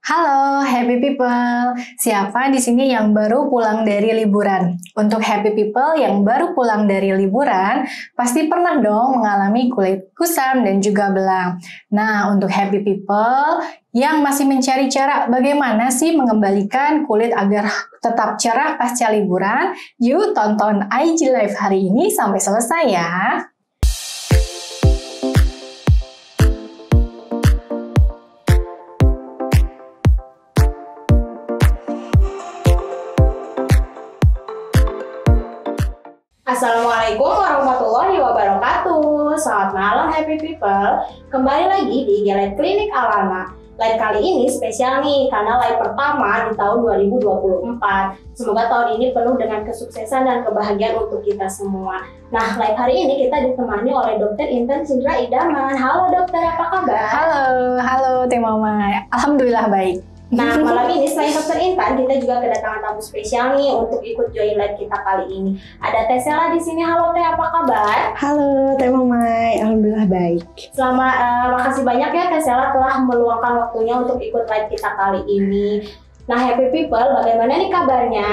Halo, happy people. Siapa di sini yang baru pulang dari liburan? Untuk happy people yang baru pulang dari liburan, pasti pernah dong mengalami kulit kusam dan juga belang. Nah, untuk happy people yang masih mencari cara bagaimana sih mengembalikan kulit agar tetap cerah pasca liburan, yuk tonton IG Live hari ini sampai selesai ya. Assalamualaikum warahmatullahi wabarakatuh. Selamat malam happy people. Kembali lagi di Live Klinik Alana. Live kali ini spesial nih karena live pertama di tahun 2024. Semoga tahun ini penuh dengan kesuksesan dan kebahagiaan untuk kita semua. Nah, live hari ini kita ditemani oleh Dr. Intan Sindra Idaman. Halo dokter, apa kabar? Halo Teh Mama. Alhamdulillah baik. Nah, malam ini selain Dr. Intan, kita juga kedatangan tamu spesial nih untuk ikut join live kita kali ini. Ada Teh Sela di sini. Halo Teh, apa kabar? Halo Teh Mamai, alhamdulillah baik. Makasih banyak ya Teh Sela telah meluangkan waktunya untuk ikut live kita kali ini. Nah, happy people, bagaimana nih kabarnya?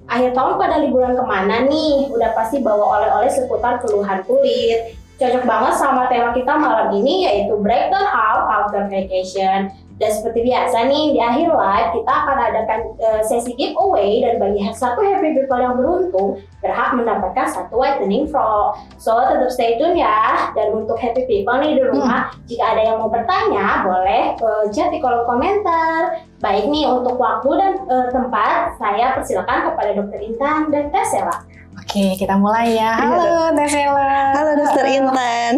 Akhir tahun pada liburan kemana nih? Udah pasti bawa oleh-oleh seputar keluhan kulit. Cocok banget sama tema kita malam ini, yaitu Breakdown Haul After Vacation. Dan seperti biasa nih, di akhir live kita akan adakan sesi giveaway dan bagi satu happy people yang beruntung berhak mendapatkan satu whitening frog. So tetap stay tune ya. Dan untuk happy people nih di rumah, jika ada yang mau bertanya boleh chat di kolom komentar. Baik nih, untuk waktu dan tempat saya persilakan kepada Dr. Intan dan Teh Sela. Oke, kita mulai ya. Halo Teh Sela. Halo Dr. Intan.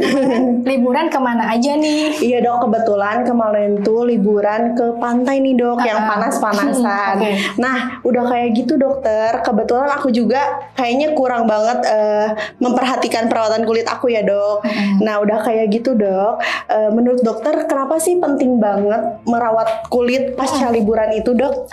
Liburan kemana aja nih? Iya dok, kebetulan kemarin tuh liburan ke pantai nih dok, yang panas-panasan. Nah, udah kayak gitu dokter, kebetulan aku juga kayaknya kurang banget memperhatikan perawatan kulit aku ya dok. Nah, udah kayak gitu dok, menurut dokter kenapa sih penting banget merawat kulit pasca liburan itu dok?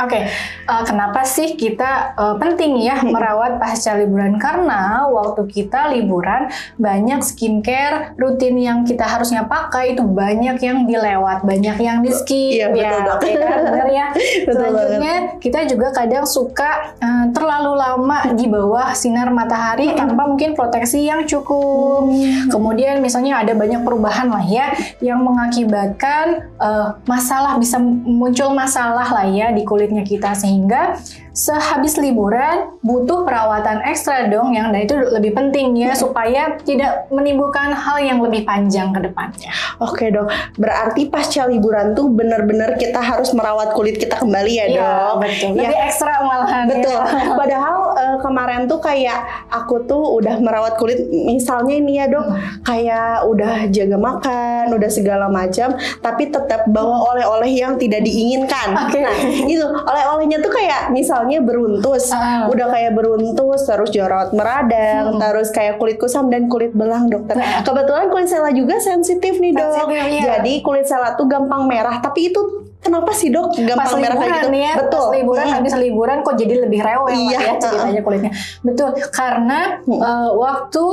Kenapa sih kita penting ya merawat pasca liburan? Karena waktu kita liburan banyak skincare rutin yang kita harusnya pakai itu banyak yang dilewat, banyak yang di skip. Iya, betul dok. Benar ya. Selanjutnya banget. kita juga kadang suka terlalu lama di bawah sinar matahari tanpa mungkin proteksi yang cukup. Kemudian misalnya ada banyak perubahan lah ya yang mengakibatkan bisa muncul masalah lah ya di kulitnya kita, sehingga sehabis liburan butuh perawatan ekstra dong, yang itu lebih penting ya supaya tidak menimbulkan hal yang lebih panjang ke depannya. Oke dok, berarti pasca liburan tuh benar-benar kita harus merawat kulit kita kembali ya dok. Betul. Lebih ekstra malahan. Betul. Ya. Padahal kemarin tuh kayak aku tuh udah merawat kulit, misalnya ini ya dok, kayak udah jaga makan, udah segala macam, tapi tetap bawa oleh-oleh yang tidak diinginkan. Nah, itu oleh-olehnya tuh kayak misalnya beruntus, udah kayak beruntus, terus jerawat meradang, terus kayak kulit kusam dan kulit belang dokter. Kebetulan kulit Sela juga sensitif nih dok. Jadi kulit Sela tuh gampang merah, tapi itu kenapa sih dok gampang merah kayak gitu? Ya, betul. Pas liburan, habis liburan kok jadi lebih rewel ya ceritanya kulitnya. Betul, karena waktu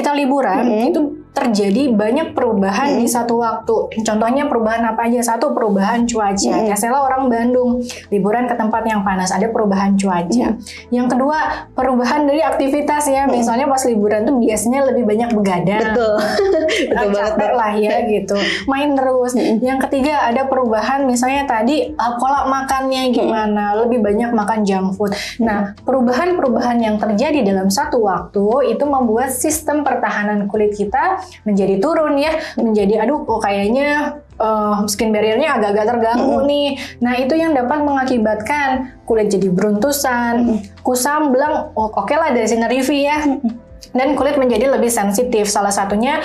kita liburan itu terjadi banyak perubahan di satu waktu. Contohnya perubahan apa aja? Satu, perubahan cuaca. Teh Sela orang Bandung, liburan ke tempat yang panas, ada perubahan cuaca. Yang kedua, perubahan dari aktivitas ya. Misalnya pas liburan tuh biasanya lebih banyak begadang. Betul. Capek lah ya gitu. Main terus. Yang ketiga, ada perubahan misalnya tadi pola makannya gimana, lebih banyak makan junk food. Nah, perubahan-perubahan yang terjadi dalam satu waktu itu membuat sistem pertahanan kulit kita menjadi turun ya, menjadi kayaknya skin barrier-nya agak-agak terganggu nih. Nah, itu yang dapat mengakibatkan kulit jadi beruntusan, kusam, belang, oke lah dari sinar UV ya. Dan kulit menjadi lebih sensitif. Salah satunya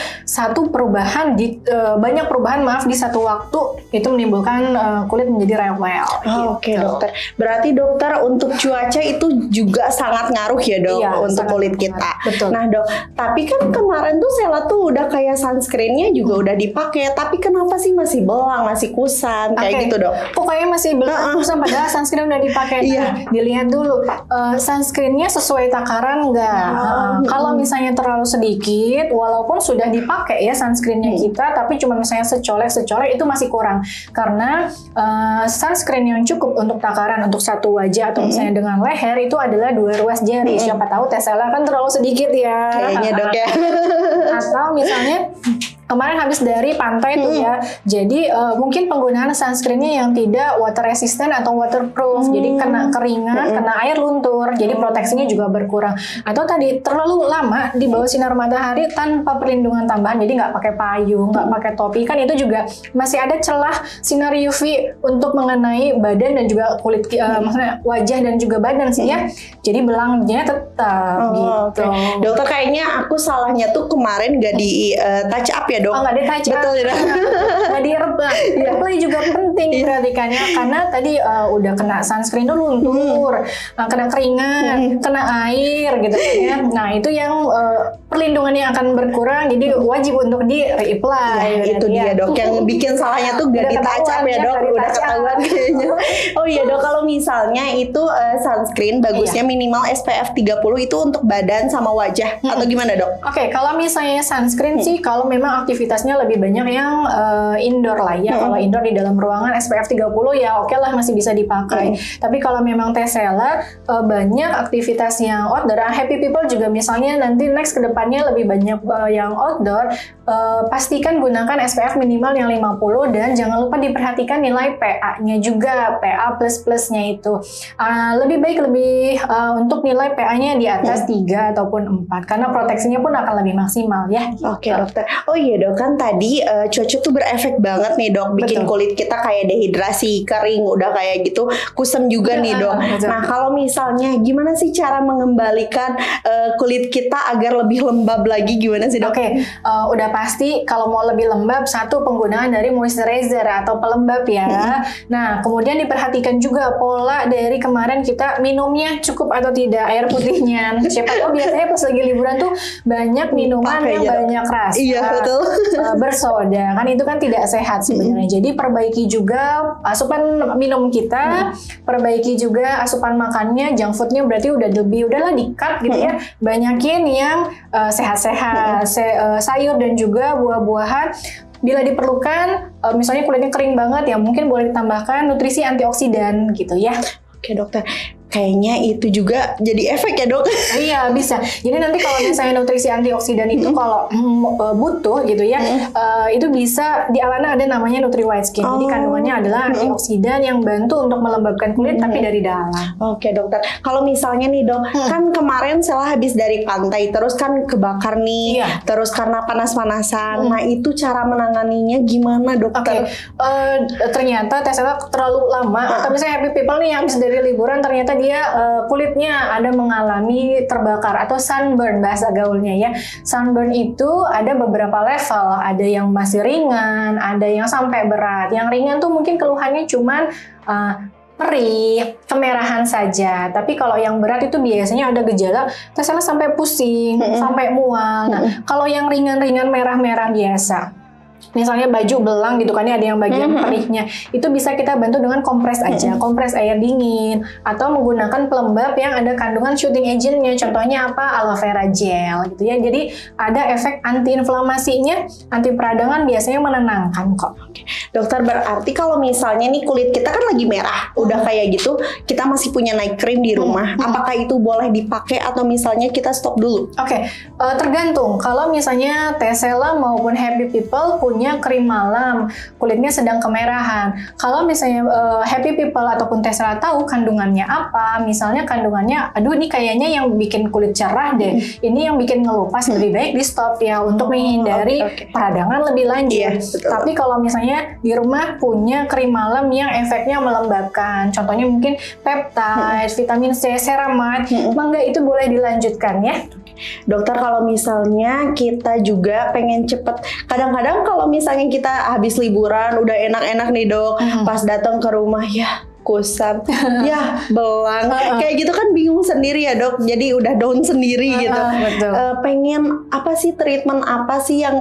banyak perubahan di satu waktu itu menimbulkan kulit menjadi rewel. Oke dokter. Berarti dokter untuk cuaca itu juga sangat ngaruh ya dok untuk kulit kita. Betul. Nah dok, tapi kan kemarin tuh Sela tuh udah kayak sunscreennya juga udah dipakai, tapi kenapa sih masih belang, masih kusam kayak gitu dok? Pokoknya masih belang, kusam padahal sunscreen udah dipakai. Dilihat dulu sunscreennya sesuai takaran nggak? Kalau kalau misalnya terlalu sedikit, walaupun sudah dipakai ya sunscreennya kita, tapi cuma misalnya secolek itu masih kurang. Karena sunscreen yang cukup untuk takaran untuk satu wajah atau misalnya dengan leher itu adalah 2 ruas jari. Siapa tahu Tesela kan terlalu sedikit ya. Kayaknya dok ya. Atau misalnya kemarin habis dari pantai tuh ya, jadi mungkin penggunaan sunscreennya yang tidak water resistant atau waterproof, jadi kena keringat, kena air luntur, jadi proteksinya juga berkurang. Atau tadi terlalu lama di bawah sinar matahari tanpa perlindungan tambahan, jadi nggak pakai payung, nggak pakai topi, kan itu juga masih ada celah sinar UV untuk mengenai badan dan juga kulit, maksudnya wajah dan juga badan sih ya. Jadi belangnya tetap gitu. Okay. Dokter, kayaknya aku salahnya tuh kemarin nggak di touch up ya dok. Oh, nggak di touch up. Betul ya. Nggak direbah. Replay juga penting perhatikannya, karena tadi udah kena sunscreen tuh luntur, kena keringat, kena air gitu ya. Nah itu yang perlindungannya akan berkurang, jadi wajib untuk di reapply. Itu dia dok, yang bikin salahnya tuh nggak di touch up ya dok. Udah ketahuan kayaknya. Oh iya dok, kalau misalnya itu sunscreen bagusnya minimal SPF 30 itu untuk badan sama wajah atau gimana dok? Oke, kalau misalnya sunscreen sih, kalau memang aktivitasnya lebih banyak yang indoor lah ya. Kalau indoor di dalam ruangan SPF 30 ya oke lah, masih bisa dipakai. Tapi kalau memang Tesela banyak aktivitas yang outdoor, happy people juga misalnya nanti next kedepannya lebih banyak yang outdoor, pastikan gunakan SPF minimal yang 50 dan jangan lupa diperhatikan nilai PA-nya juga, PA plus-plusnya itu. Lebih baik untuk nilai PA-nya di atas 3 ataupun 4 karena proteksinya pun akan lebih maksimal ya. Oke dokter. Oh iya dok, kan tadi cuaca tuh berefek banget nih dok, bikin kulit kita kayak dehidrasi, kering, udah kayak gitu, kusam juga nih dok. Nah kalau misalnya gimana sih cara mengembalikan kulit kita agar lebih lembab lagi, gimana sih dok? Oke, udah pasti kalau mau lebih lembab, satu penggunaan dari moisturizer atau pelembab ya. Nah kemudian diperhatikan juga pola dari kemarin kita minumnya cukup atau tidak air putihnya. Siapa tahu biasanya pas lagi liburan tuh banyak minuman yang banyak rasa. Iya betul. Bersoda kan, itu kan tidak sehat sebenarnya. Jadi perbaiki juga asupan minum kita, perbaiki juga asupan makannya, junk foodnya berarti udahlah di-cut gitu ya. Banyakin yang sehat-sehat, sayur dan juga buah-buahan. Bila diperlukan, misalnya kulitnya kering banget ya, mungkin boleh ditambahkan nutrisi antioksidan gitu ya. Oke dokter, kayaknya itu juga jadi efek ya dok? Iya bisa. Jadi nanti kalau misalnya nutrisi antioksidan itu kalau butuh gitu ya, itu bisa di Alana ada namanya Nutri White Skin. Jadi kandungannya adalah antioksidan yang bantu untuk melembabkan kulit tapi dari dalam. Oke dokter, kalau misalnya nih dok, kan kemarin Sela habis dari pantai terus kan kebakar nih, terus karena panas-panasan. Nah itu cara menanganinya gimana dokter? Ternyata Tesela terlalu lama. Atau misalnya happy people nih yang habis dari liburan ternyata dia kulitnya ada mengalami terbakar atau sunburn bahasa gaulnya ya. Sunburn itu ada beberapa level, ada yang masih ringan, ada yang sampai berat. Yang ringan tuh mungkin keluhannya cuman perih, kemerahan saja. Tapi kalau yang berat itu biasanya ada gejala Tesela sampai pusing, sampai mual. Nah, kalau yang ringan-ringan merah-merah biasa, misalnya baju belang gitu kan ya, ada yang bagian perihnya, itu bisa kita bantu dengan kompres aja, kompres air dingin, atau menggunakan pelembab yang ada kandungan shooting agentnya, contohnya apa, aloe vera gel gitu ya. Jadi ada efek anti-inflamasinya, anti peradangan, biasanya menenangkan kok. Dokter, berarti kalau misalnya nih kulit kita kan lagi merah, udah kayak gitu, kita masih punya night cream di rumah, apakah itu boleh dipakai atau misalnya kita stop dulu? Oke, tergantung. Kalau misalnya Tesela maupun Happy People punya krim malam, kulitnya sedang kemerahan. Kalau misalnya Happy People ataupun Tesela tahu kandungannya apa, misalnya kandungannya, aduh ini kayaknya yang bikin kulit cerah deh, ini yang bikin ngelupas, lebih baik di stop ya untuk menghindari peradangan lebih lanjut. Tapi kalau misalnya di rumah punya krim malam yang efeknya melembabkan, contohnya mungkin peptide, vitamin C, ceramide, mangga itu boleh dilanjutkan ya. Dokter, kalau misalnya kita juga pengen cepet, kadang-kadang kalau misalnya kita habis liburan udah enak-enak nih dok, pas datang ke rumah ya kusam, ya belang, kayak gitu kan bingung sendiri ya dok, jadi udah down sendiri gitu. Pengen apa sih, treatment apa sih yang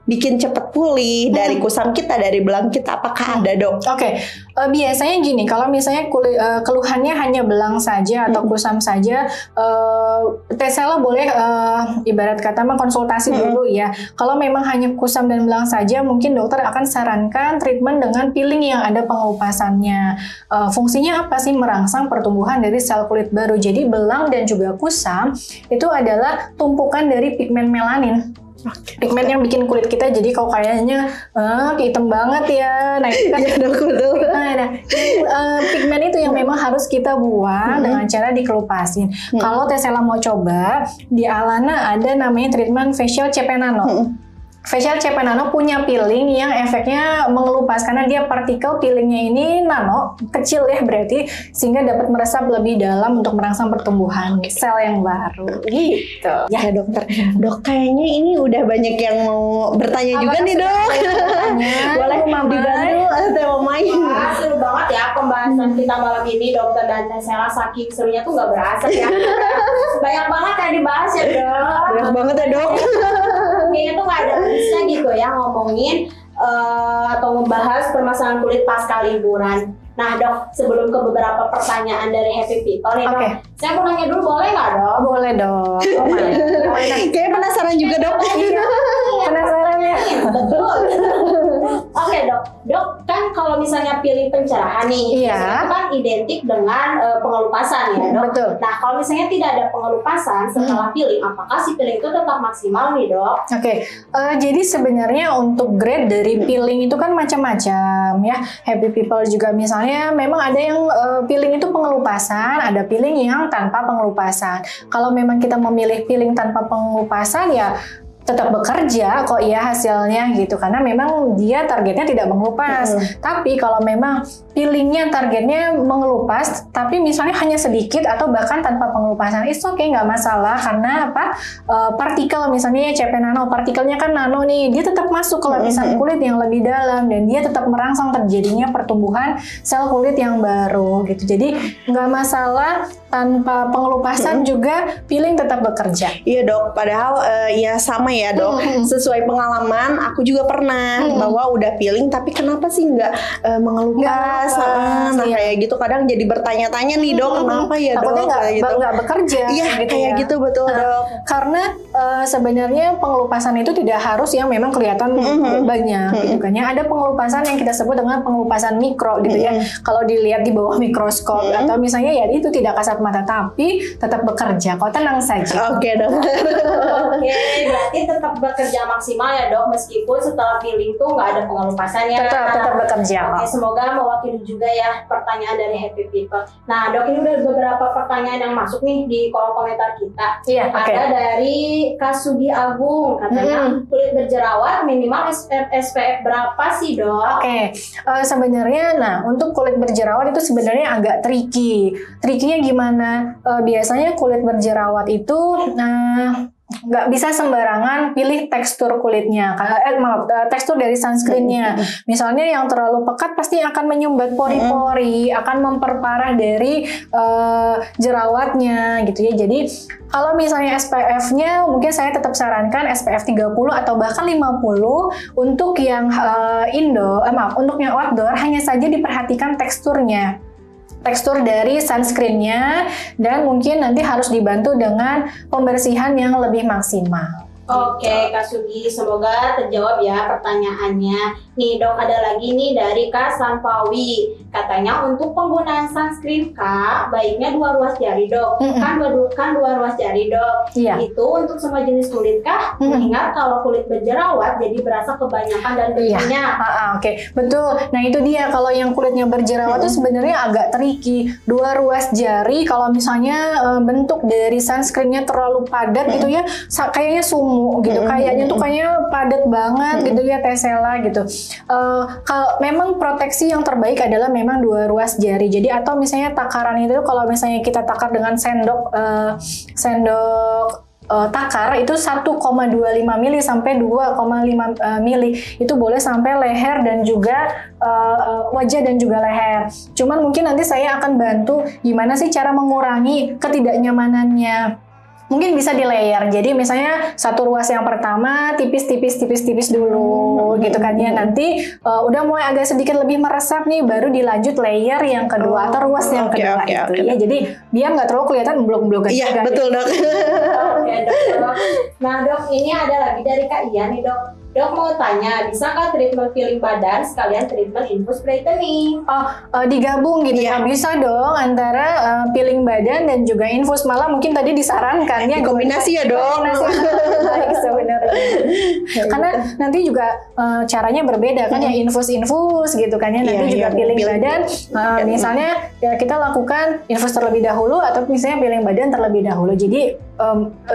bikin cepet pulih dari kusam kita, dari belang kita, apakah ada dok? Oke, Biasanya gini, kalau misalnya keluhannya hanya belang saja atau kusam saja, Tesela boleh ibarat kata mah konsultasi dulu ya. Kalau memang hanya kusam dan belang saja, mungkin dokter akan sarankan treatment dengan peeling yang ada pengelupasannya. Fungsinya apa sih? Merangsang pertumbuhan dari sel kulit baru. Jadi belang dan juga kusam itu adalah tumpukan dari pigmen melanin. Pigmen yang bikin kulit kita jadi kok kayaknya hitam banget ya. Nah, itu kan pigmen itu yang memang harus kita buang dengan cara dikelupasin. Kalau Tesela mau coba, di Alana ada namanya treatment facial CP Nano. Facial CP Nano punya peeling yang efeknya mengelupas karena dia partikel peelingnya ini nano, kecil ya berarti, sehingga dapat meresap lebih dalam untuk merangsang pertumbuhan sel yang baru gitu. Ya dokter, dok kayaknya ini udah banyak yang mau bertanya juga nih dok. Boleh dibantu atau main? Wah, seru banget ya pembahasan kita malam ini, dokter dan Tesela. Saking serunya tuh nggak berasa ya. Banyak banget yang dibahas ya dok. Banyak banget ya dok. Kayaknya tuh nggak ada habisnya gitu ya ngomongin atau membahas permasalahan kulit pasca liburan. Nah dok, sebelum ke beberapa pertanyaan dari Happy People nih dok, saya mau nanya dulu, boleh nggak dok? Boleh dok. Kayaknya penasaran juga dok. Iya, penasaran ya. Betul. Oke dok, kan kalau misalnya pilih pencerahan nih, itu kan identik dengan pengelupasan ya dok. Betul. Nah kalau misalnya tidak ada pengelupasan setelah peeling, apakah si peeling itu tetap maksimal nih dok? Jadi sebenarnya untuk grade dari peeling itu kan macam-macam ya. Happy People juga misalnya memang ada yang peeling itu pengelupasan, ada peeling yang tanpa pengelupasan. Kalau memang kita memilih peeling tanpa pengelupasan ya tetap bekerja kok ya hasilnya gitu, karena memang dia targetnya tidak mengelupas. Tapi kalau memang peelingnya targetnya mengelupas tapi misalnya hanya sedikit atau bahkan tanpa pengelupasan, it's okay, nggak masalah, karena apa, partikel misalnya CP Nano, partikelnya kan nano nih, dia tetap masuk ke lapisan kulit yang lebih dalam dan dia tetap merangsang terjadinya pertumbuhan sel kulit yang baru gitu. Jadi nggak masalah, tanpa pengelupasan juga peeling tetap bekerja. Iya dok, padahal ya sama ya dok, sesuai pengalaman aku juga pernah bahwa udah peeling tapi kenapa sih nggak mengelupas. Nah kayak gitu kadang jadi bertanya-tanya nih dok, kenapa ya dok? Takutnya nggak bekerja. Iya gitu kayak gitu betul dok. Karena sebenarnya pengelupasan itu tidak harus yang memang kelihatan banyak gitu kan ya. Ada pengelupasan yang kita sebut dengan pengelupasan mikro gitu ya. Kalau dilihat di bawah mikroskop atau misalnya ya itu tidak kasat mata tapi tetap bekerja. Kau tenang saja. Oke dok. Oke, berarti tetap bekerja maksimal ya dok, meskipun setelah peeling tuh nggak ada pengelupasan ya. Tetap bekerja. Oke, semoga mewakili juga ya pertanyaan dari Happy People. Nah dok, ini udah beberapa pertanyaan yang masuk nih di kolom komentar kita. Ada dari Kasugi Agung, katanya kulit berjerawat minimal SPF berapa sih dok? Sebenarnya nah untuk kulit berjerawat itu sebenarnya agak tricky. Trickynya gimana? Biasanya kulit berjerawat itu nggak bisa sembarangan pilih tekstur kulitnya, tekstur dari sunscreennya. Misalnya yang terlalu pekat pasti akan menyumbat pori-pori, akan memperparah dari jerawatnya gitu ya. Jadi kalau misalnya SPF-nya mungkin saya tetap sarankan SPF 30 atau bahkan 50. Untuk yang untuk yang outdoor hanya saja diperhatikan tekstur dari sunscreennya, dan mungkin nanti harus dibantu dengan pembersihan yang lebih maksimal. Oke, Kak Sugi, semoga terjawab ya pertanyaannya. Nih dok, ada lagi nih dari Kak Sampawi. Katanya untuk penggunaan sunscreen Kak, baiknya 2 ruas jari dok. Kan 2 ruas jari dok. Itu untuk semua jenis kulit Kak. Mengingat kalau kulit berjerawat jadi berasa kebanyakan dan kecilnya. Betul. Nah itu dia, kalau yang kulitnya berjerawat itu sebenarnya agak tricky. 2 ruas jari kalau misalnya bentuk dari sunscreennya terlalu padat gitu ya, kayaknya sumuk gitu, kayaknya padat banget gitu ya Tesela gitu. Kalau memang proteksi yang terbaik adalah memang 2 ruas jari. Jadi atau misalnya takaran itu kalau misalnya kita takar dengan sendok takar itu 1,25 mili sampai 2,5 mili itu boleh sampai leher dan juga wajah dan juga leher. Cuman mungkin nanti saya akan bantu gimana sih cara mengurangi ketidaknyamanannya mungkin bisa di layer. Jadi misalnya satu ruas yang pertama tipis dulu gitu kan ya. Nanti udah mulai agak sedikit lebih meresap nih, baru dilanjut layer yang kedua atau ruas yang kedua itu ya. Jadi biar nggak terlalu kelihatan blok-blok. Iya betul dok. Oke dok. Nah dok, ini ada lagi dari Kak Iya nih dok. Dok mau tanya, bisa nggak treatment peeling badan sekalian treatment infus brightening? Digabung gitu ya, bisa dong antara peeling badan dan juga infus. Malah mungkin tadi disarankan ya kombinasi ya dong. Baik sebenarnya. Karena nanti juga caranya berbeda kan ya, infus gitu kan ya. Nanti juga peeling badan. Misalnya ya kita lakukan infus terlebih dahulu atau misalnya peeling badan terlebih dahulu. Jadi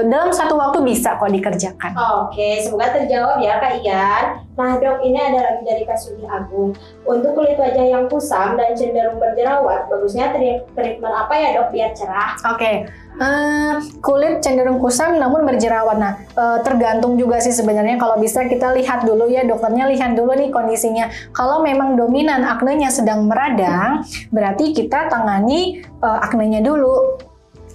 dalam satu waktu bisa kok dikerjakan. Oke, semoga terjawab ya Kak Ian. Nah dok, ini ada lagi dari Kak Sudi Agung. Untuk kulit wajah yang kusam dan cenderung berjerawat, bagusnya treatment apa ya dok biar cerah? Oke. Kulit cenderung kusam namun berjerawat. Nah, tergantung juga sih sebenarnya. Kalau bisa kita lihat dulu ya, dokternya lihat dulu nih kondisinya. Kalau memang dominan aknenya sedang meradang, berarti kita tangani aknenya dulu.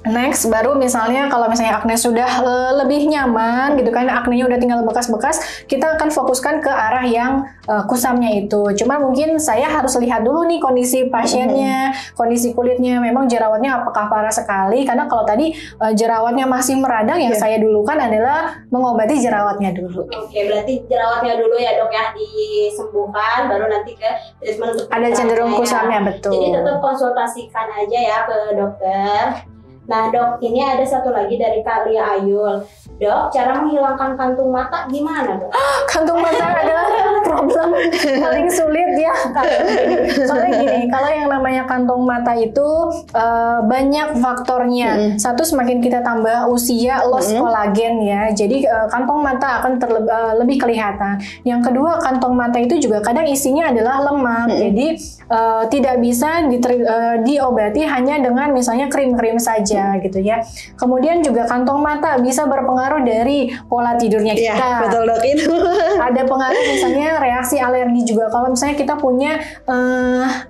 Next, baru misalnya kalau misalnya akne sudah lebih nyaman gitu kan, aknenya udah tinggal bekas-bekas, kita akan fokuskan ke arah yang kusamnya itu. Cuma mungkin saya harus lihat dulu nih kondisi pasiennya, kondisi kulitnya, memang jerawatnya apakah parah sekali. Karena kalau tadi jerawatnya masih meradang, yang saya dulukan adalah mengobati jerawatnya dulu. Oke, berarti jerawatnya dulu ya dok ya, disembuhkan, baru nanti ke treatment untuk ada cenderung kusamnya, betul. Jadi tetap konsultasikan aja ya ke dokter. Nah dok, ini ada satu lagi dari Kak Lia Ayul. Dok, cara menghilangkan kantung mata gimana dok? Kantung mata adalah problem paling sulit ya. Soalnya gini, kalau yang namanya kantung mata itu banyak faktornya. Satu, semakin kita tambah usia, loss kolagen ya. Jadi kantong mata akan lebih kelihatan. Yang kedua, kantong mata itu juga kadang isinya adalah lemak. Jadi tidak bisa diobati hanya dengan misalnya krim-krim saja gitu ya. Kemudian juga kantong mata bisa berpengaruh dari pola tidurnya kita. Ya, betul dok itu. Ada pengaruh misalnya reaksi alergi juga. Kalau misalnya kita punya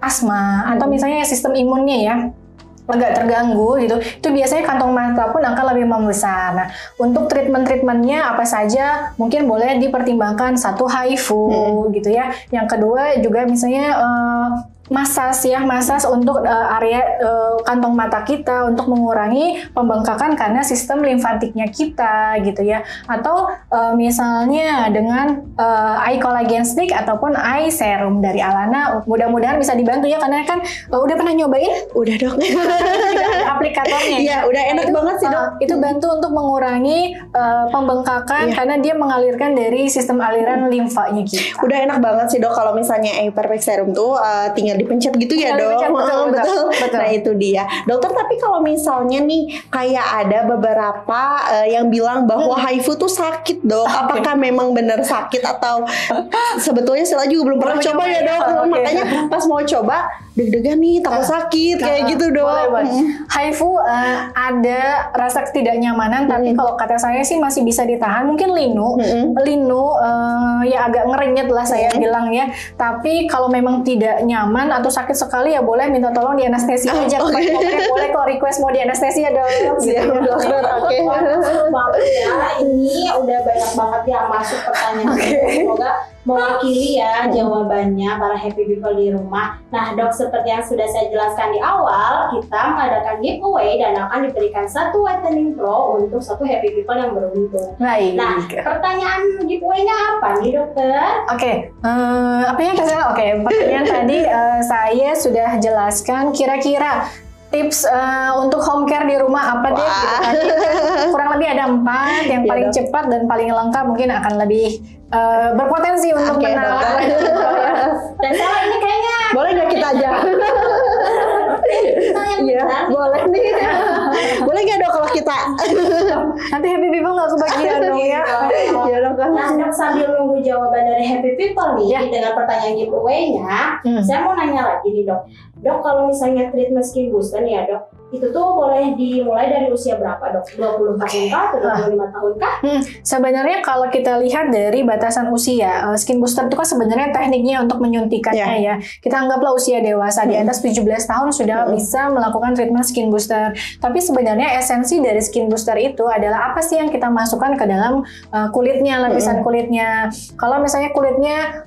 asma atau misalnya sistem imunnya ya agak terganggu gitu, itu biasanya kantong mata pun akan lebih membesar. Nah, untuk treatmentnya apa saja mungkin boleh dipertimbangkan. Satu, HIFU gitu ya. Yang kedua juga misalnya masas untuk area kantong mata kita untuk mengurangi pembengkakan karena sistem limfatiknya kita gitu ya. Atau misalnya dengan eye collagen stick ataupun eye serum dari Alana, mudah-mudahan bisa dibantu ya, karena kan udah pernah nyobain? Udah dok. Aplikatornya. Iya, udah enak banget sih dok. Itu bantu untuk mengurangi pembengkakan karena dia mengalirkan dari sistem aliran limfanya kita. Udah enak banget sih dok kalau misalnya eye perfect serum tuh tinggal dipencet gitu ya dok. Betul. Nah itu dia dokter. Tapi kalau misalnya nih kayak ada beberapa yang bilang bahwa HIFU tuh sakit dok. Apakah memang benar sakit atau sebetulnya saya juga belum pernah coba ya dok. Makanya pas mau coba deg-degan nih, takut sakit kayak gitu dok. HIFU ada rasa ketidaknyamanan, tapi kalau kata saya sih masih bisa ditahan. Mungkin linu ya agak ngerenyet lah saya bilang ya. Tapi kalau memang tidak nyaman atau sakit sekali ya boleh minta tolong di anestesi aja. Boleh kok request mau di anestesi ya dok. Dokter, oke. Ya, ini udah banyak banget yang masuk pertanyaan. Semoga mewakili ya jawabannya para happy people di rumah. Nah dok, seperti yang sudah saya jelaskan di awal, kita mengadakan giveaway dan akan diberikan satu whitening pro untuk satu happy people yang beruntung. Baik. Nah, pertanyaan giveaway-nya apa nih dokter? Oke, apa yang pertanyaan tadi saya sudah jelaskan. Kira-kira tips untuk home care di rumah apa deh? Gitu. Kurang lebih ada 4. Yang paling cepat dan paling lengkap mungkin akan lebih berpotensi untuk menang. Dan salah ini kayaknya boleh nggak kita aja? Iya, boleh nih. Boleh nggak dok kalau kita? Nanti happy people nggak kebagian dong ya. Iya dok. Nah dok, sambil nunggu jawaban dari happy people nih dengan pertanyaan giveaway-nya, saya mau nanya lagi nih dok. Dok, kalau misalnya treatment skin booster nih ya dok, itu tuh boleh dimulai dari usia berapa dok? 20 tahun kah atau 25 tahun kah? Sebenarnya kalau kita lihat dari batasan usia, skin booster itu kan sebenarnya tekniknya untuk menyuntikannya ya. Kita anggaplah usia dewasa di atas 17 tahun sudah bisa melakukan treatment skin booster. Tapi sebenarnya esensi dari skin booster itu adalah adalah apa sih yang kita masukkan ke dalam kulitnya, lapisan kulitnya. Kalau misalnya kulitnya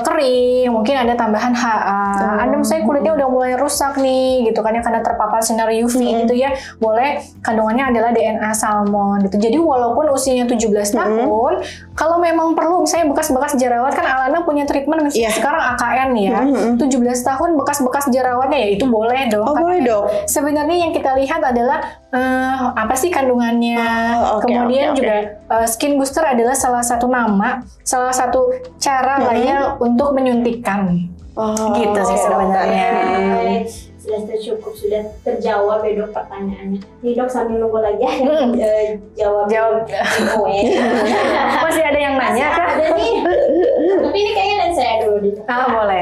kering, mungkin ada tambahan HA. Ada misalnya kulitnya udah mulai rusak nih, gitu kan ya, karena terpapar sinar UV gitu ya. Boleh kandungannya adalah DNA salmon gitu. Jadi walaupun usianya 17 tahun, kalau memang perlu misalnya bekas-bekas jerawat, kan Alana punya treatment misalnya sekarang AKN ya. 17 tahun bekas-bekas jerawatnya ya itu boleh dong. Oh, boleh dong. Sebenarnya yang kita lihat adalah apa sih kandungannya. Kemudian juga skin booster adalah salah satu cara lah ya untuk menyuntikkan. Gitu sih sebenarnya. Sudah cukup, sudah terjawab ya dok pertanyaannya. Nih dok sambil nunggu lagi ya jawab giveaway. Masih ada yang nanya kah? Ada nih. Tapi ini kayaknya dari saya dulu nih. Boleh.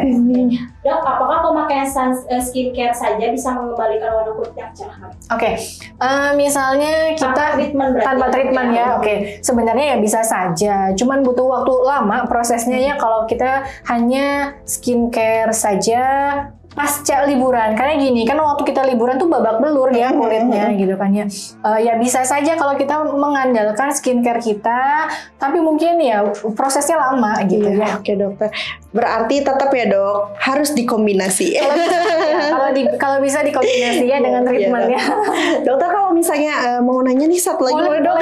Dok, apakah pemakaian skincare saja bisa mengembalikan warna kulit yang cerah? Oke, misalnya kita tanpa treatment ya. Oke, sebenarnya ya bisa saja. Cuman butuh waktu lama prosesnya ya kalau kita hanya skincare saja pasca liburan. Karena gini, kan waktu kita liburan tuh babak belur ya kulitnya gitu kan ya. Ya bisa saja kalau kita mengandalkan skincare kita, tapi mungkin ya prosesnya lama gitu ya. Oke dokter. Berarti tetap ya dok, harus dikombinasi. Kalau bisa dikombinasi ya dengan treatment ya. Dokter kalau misalnya mau nanya nih satu lagi boleh dok.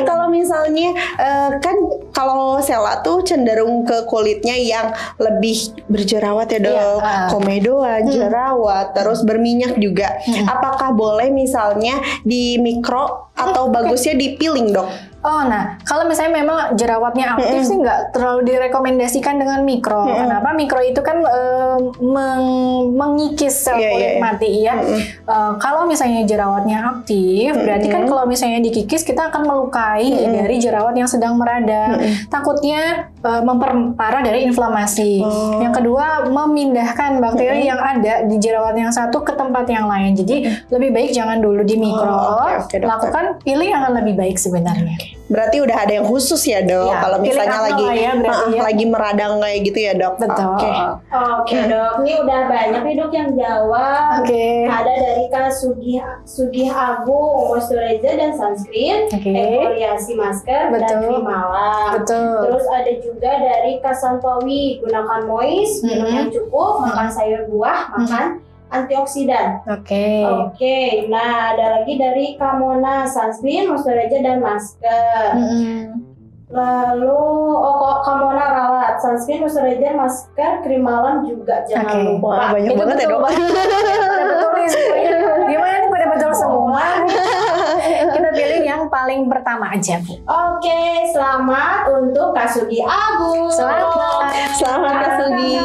Kalau misalnya kan kalau Sela tuh cenderung ke kulitnya yang lebih berjerawat ya dok. Komedoan, jerawat, terus berminyak juga. Apakah boleh misalnya di mikro atau bagusnya di peeling dok? Nah kalau misalnya memang jerawatnya aktif sih nggak terlalu direkomendasikan dengan mikro. Kenapa? Mikro itu kan mengikis sel kulit mati ya. Kalau misalnya jerawatnya aktif, berarti kan kalau misalnya dikikis kita akan melukai dari jerawat yang sedang meradang. Takutnya memperparah dari inflamasi. Yang kedua, memindahkan bakteri yang ada di jerawat yang satu ke tempat yang lain. Jadi lebih baik jangan dulu di mikro. Lakukan peeling akan lebih baik sebenarnya. Berarti udah ada yang khusus ya dok, kalau misalnya lagi meradang kayak gitu ya dok. Betul. Oke dok, ini udah banyak nih dok yang jawab. Ada dari Kak Sugih Agung, moisturizer dan sunscreen, eksfoliasi masker dan krim malam. Terus ada juga dari Kak Santowi, gunakan moist, minum yang cukup, makan sayur buah, makan antioksidan. Oke. Nah, ada lagi dari Kamona, sunscreen, moisturizer dan masker. Lalu Kamona rawat, sunscreen, moisturizer, masker, krim malam juga jangan lupa. Banyak banget ya dok. Betul nih semuanya. Gimana nih pada betul semua? Kita pilih yang paling pertama aja Bu. Oke, selamat untuk Kak Sugi Agung. Selamat Kak Sugi.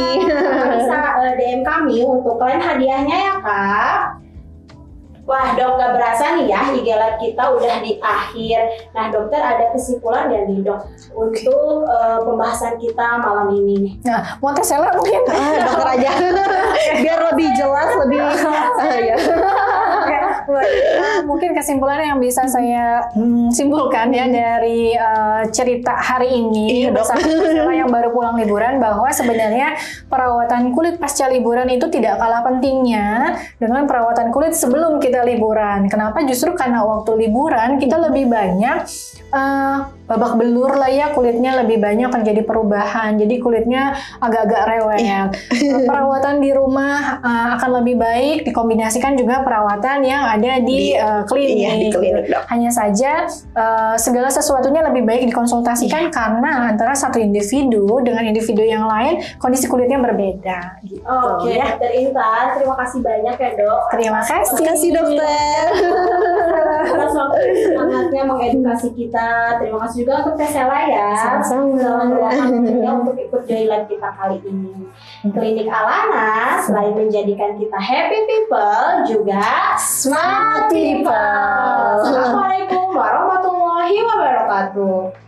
Bisa DM kami untuk klaim hadiahnya ya Kak. Wah dok, gak berasa nih ya IG Live kita udah di akhir. Nah dokter, ada kesimpulan ya nih dok untuk pembahasan kita malam ini nih? Nah, mau tes Sela mungkin? Dokter aja biar lebih jelas, lebih ya. Mungkin kesimpulannya yang bisa saya simpulkan ya dari cerita hari ini bersama Sela yang baru pulang liburan, bahwa sebenarnya perawatan kulit pasca liburan itu tidak kalah pentingnya dengan perawatan kulit sebelum kita liburan. Kenapa? Justru karena waktu liburan kita lebih banyak babak belur lah ya, kulitnya lebih banyak terjadi perubahan, jadi kulitnya agak-agak rewel. Perawatan di rumah akan lebih baik dikombinasikan juga perawatan yang ada di klinik. Hanya saja segala sesuatunya lebih baik dikonsultasikan karena antara satu individu dengan individu yang lain kondisi kulitnya berbeda. Gitu. Oke, Dokter Intan, terima kasih banyak ya dok. Terima kasih. Terima kasih dokter. Atas waktu semangatnya mengedukasi kita. Terima kasih juga untuk Teh Sela ya. Sama-sama. Untuk ikut join live kita kali ini. Klinik Alana selain menjadikan kita happy people, juga smart people. Assalamualaikum warahmatullahi wabarakatuh.